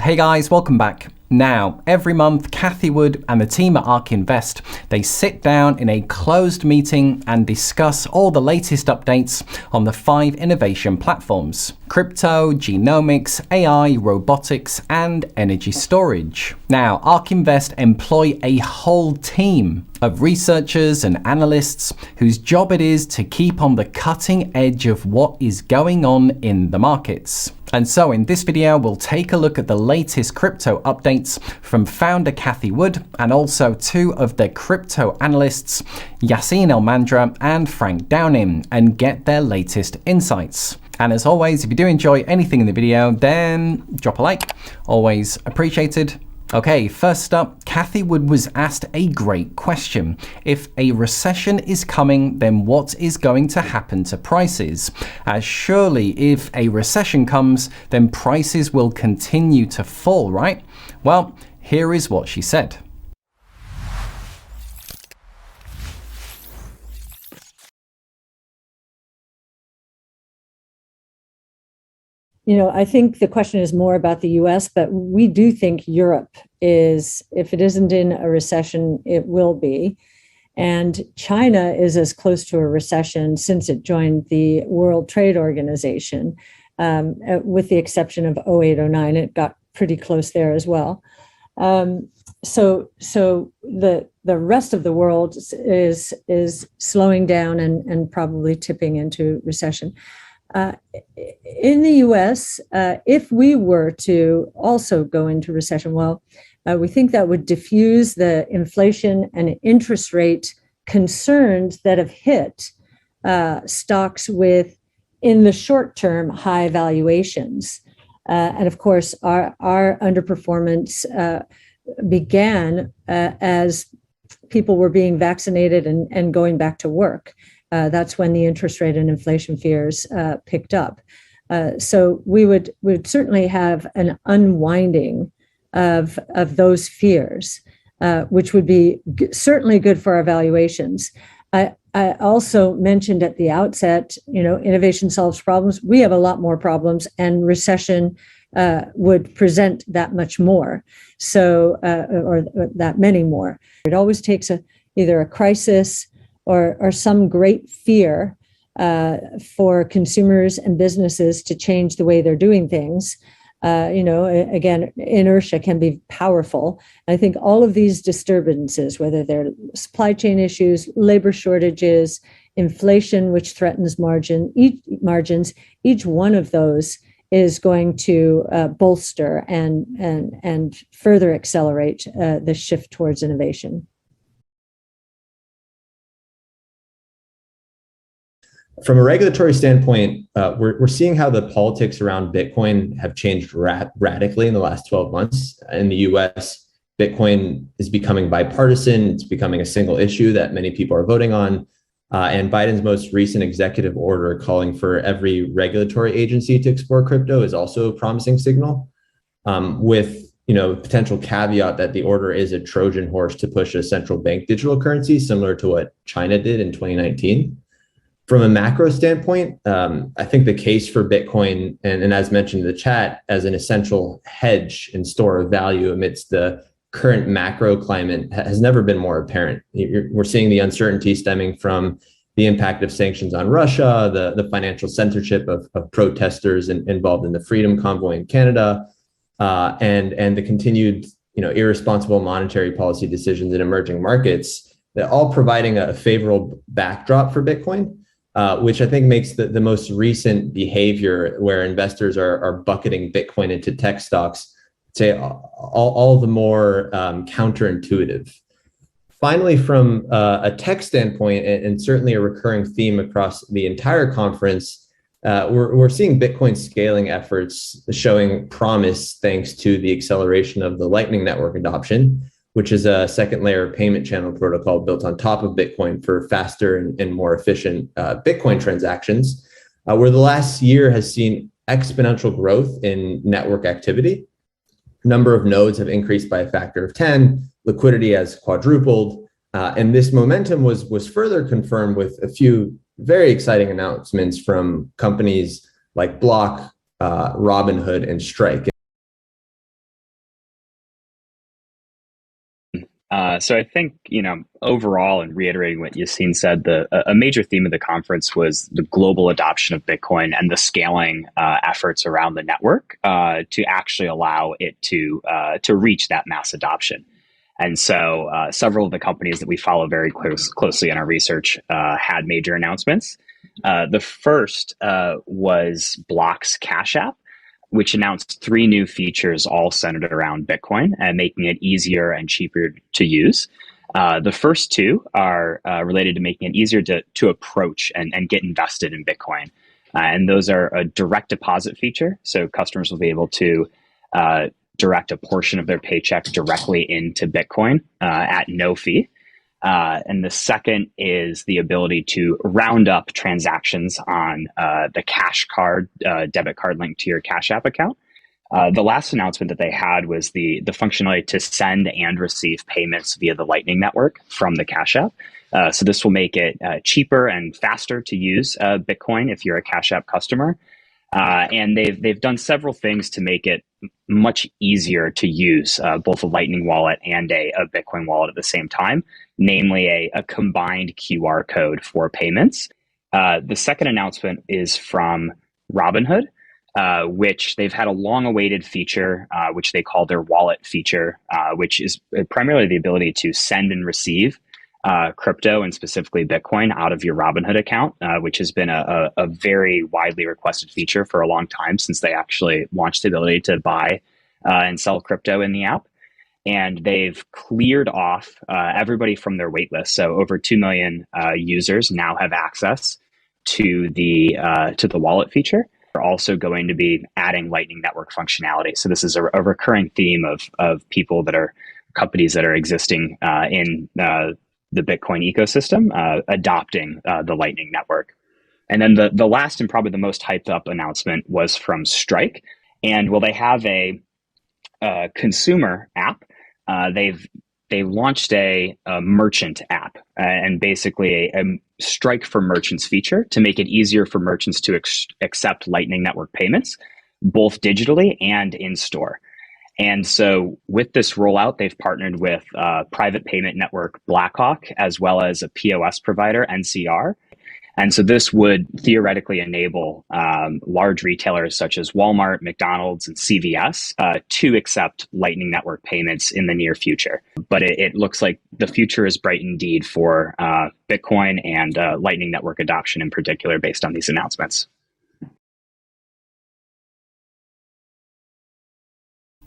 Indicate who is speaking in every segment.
Speaker 1: Hey guys, welcome back. Now, every month, Cathie Wood and the team at Ark Invest, they sit down in a closed meeting and discuss all the latest updates on the 5 innovation platforms: crypto, genomics, AI, robotics, and energy storage. Now, Ark Invest employ a whole team of researchers and analysts whose job it is to keep on the cutting edge of what is going on in the markets. And so in this video, we'll take a look at the latest crypto updates from founder Cathie Wood and also 2 of the crypto analysts, Yaseen Elmandra and Frank Downing, and get their latest insights. And as always, if you do enjoy anything in the video, then drop a like, always appreciated. Okay, first up, Cathie Wood was asked a great question. If a recession is coming, then what is going to happen to prices? As surely if a recession comes, then prices will continue to fall, right? Well, here is what she said.
Speaker 2: I think the question is more about the US, but we do think Europe is, if it isn't in a recession, it will be. And China is as close to a recession since it joined the World Trade Organization, with the exception of 08-09. It got pretty close there as well. So the rest of the world is slowing down and probably tipping into recession. In the US, if we were to also go into recession, we think that would diffuse the inflation and interest rate concerns that have hit stocks with, in the short term, high valuations. And of course, our underperformance began as people were being vaccinated and going back to work. That's when the interest rate and inflation fears picked up. So we would certainly have an unwinding of those fears, which would be certainly good for our valuations. I also mentioned at the outset, innovation solves problems. We have a lot more problems, and recession would present that much more. So, or that many more. It always takes either a crisis or some great fear for consumers and businesses to change the way they're doing things. Again, inertia can be powerful. I think all of these disturbances, whether they're supply chain issues, labor shortages, inflation, which threatens margins, each one of those is going to bolster and further accelerate the shift towards innovation.
Speaker 3: From a regulatory standpoint, we're seeing how the politics around Bitcoin have changed radically in the last 12 months. In the US, Bitcoin is becoming bipartisan. It's becoming a single issue that many people are voting on. And Biden's most recent executive order calling for every regulatory agency to explore crypto is also a promising signal, with potential caveat that the order is a Trojan horse to push a central bank digital currency, similar to what China did in 2019. From a macro standpoint, I think the case for Bitcoin, and as mentioned in the chat, as an essential hedge and store of value amidst the current macro climate has never been more apparent. We're seeing the uncertainty stemming from the impact of sanctions on Russia, the financial censorship of protesters involved in the Freedom Convoy in Canada, and the continued irresponsible monetary policy decisions in emerging markets, that all providing a favorable backdrop for Bitcoin. Which I think makes the most recent behavior where investors are bucketing Bitcoin into tech stocks, say, all the more counterintuitive. Finally, from a tech standpoint, and certainly a recurring theme across the entire conference, we're seeing Bitcoin scaling efforts showing promise thanks to the acceleration of the Lightning Network adoption, which is a second layer payment channel protocol built on top of Bitcoin for faster and more efficient Bitcoin transactions, where the last year has seen exponential growth in network activity. Number of nodes have increased by a factor of 10, liquidity has quadrupled, and this momentum was further confirmed with a few very exciting announcements from companies like Block, Robinhood, and Strike.
Speaker 4: So I think, overall, and reiterating what Yaseen said, a major theme of the conference was the global adoption of Bitcoin and the scaling efforts around the network to actually allow it to reach that mass adoption. And so several of the companies that we follow very closely in our research had major announcements. The first was Block's Cash App, which announced 3 new features all centered around Bitcoin and making it easier and cheaper to use. The first 2 are related to making it easier to approach and get invested in Bitcoin. And those are a direct deposit feature. So customers will be able to direct a portion of their paycheck directly into Bitcoin at no fee. And the second is the ability to round up transactions on the Cash Card, debit card linked to your Cash App account. The last announcement that they had was the functionality to send and receive payments via the Lightning Network from the Cash App. So this will make it cheaper and faster to use Bitcoin if you're a Cash App customer. And they've done several things to make it much easier to use both a Lightning wallet and a Bitcoin wallet at the same time, namely a combined QR code for payments. The second announcement is from Robinhood, which they've had a long-awaited feature, which they call their wallet feature, which is primarily the ability to send and receive crypto and specifically Bitcoin out of your Robinhood account, which has been a very widely requested feature for a long time since they actually launched the ability to buy and sell crypto in the app. And they've cleared off everybody from their waitlist. So over 2 million users now have access to the wallet feature. They're also going to be adding Lightning Network functionality. So this is a recurring theme of people that are companies that are existing in the Bitcoin ecosystem, adopting the Lightning Network. And then the last and probably the most hyped up announcement was from Strike. And they have a consumer app. They launched a merchant app and basically a Strike for Merchants feature to make it easier for merchants to accept Lightning Network payments, both digitally and in store. And so with this rollout, they've partnered with private payment network Blackhawk, as well as a POS provider, NCR. And so this would theoretically enable large retailers such as Walmart, McDonald's, and CVS to accept Lightning Network payments in the near future. But it looks like the future is bright indeed for Bitcoin and Lightning Network adoption in particular based on these announcements.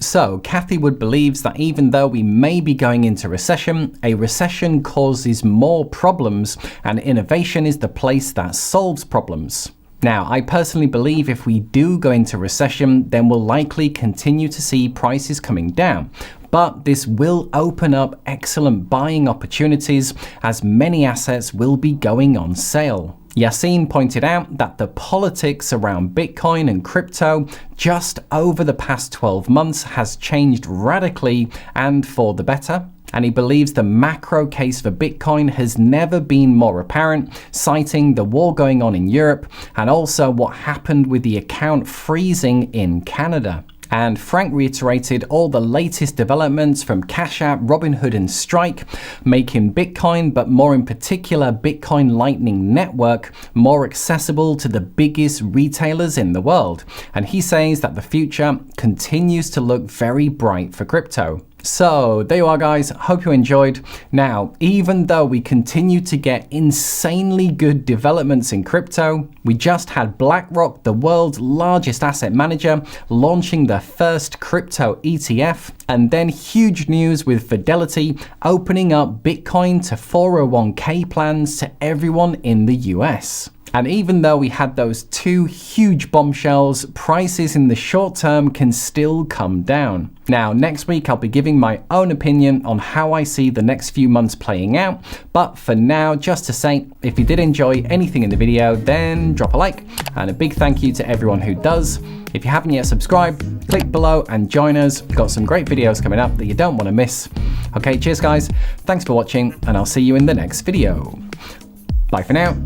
Speaker 1: So, Cathie Wood believes that even though we may be going into recession, a recession causes more problems and innovation is the place that solves problems. Now, I personally believe if we do go into recession, then we'll likely continue to see prices coming down. But this will open up excellent buying opportunities as many assets will be going on sale. Yaseen pointed out that the politics around Bitcoin and crypto just over the past 12 months has changed radically and for the better. And he believes the macro case for Bitcoin has never been more apparent, citing the war going on in Europe and also what happened with the account freezing in Canada. And Frank reiterated all the latest developments from Cash App, Robinhood, and Strike, making Bitcoin, but more in particular Bitcoin Lightning Network, more accessible to the biggest retailers in the world. And he says that the future continues to look very bright for crypto. So there you are, guys. Hope you enjoyed. Now, even though we continue to get insanely good developments in crypto, we just had BlackRock, the world's largest asset manager, launching their first crypto ETF, and then huge news with Fidelity opening up Bitcoin to 401k plans to everyone in the US. And even though we had those 2 huge bombshells, prices in the short term can still come down. Now, next week I'll be giving my own opinion on how I see the next few months playing out. But for now, just to say, if you did enjoy anything in the video, then drop a like. And a big thank you to everyone who does. If you haven't yet subscribed, click below and join us. We've got some great videos coming up that you don't want to miss. Okay, cheers guys. Thanks for watching, and I'll see you in the next video. Bye for now.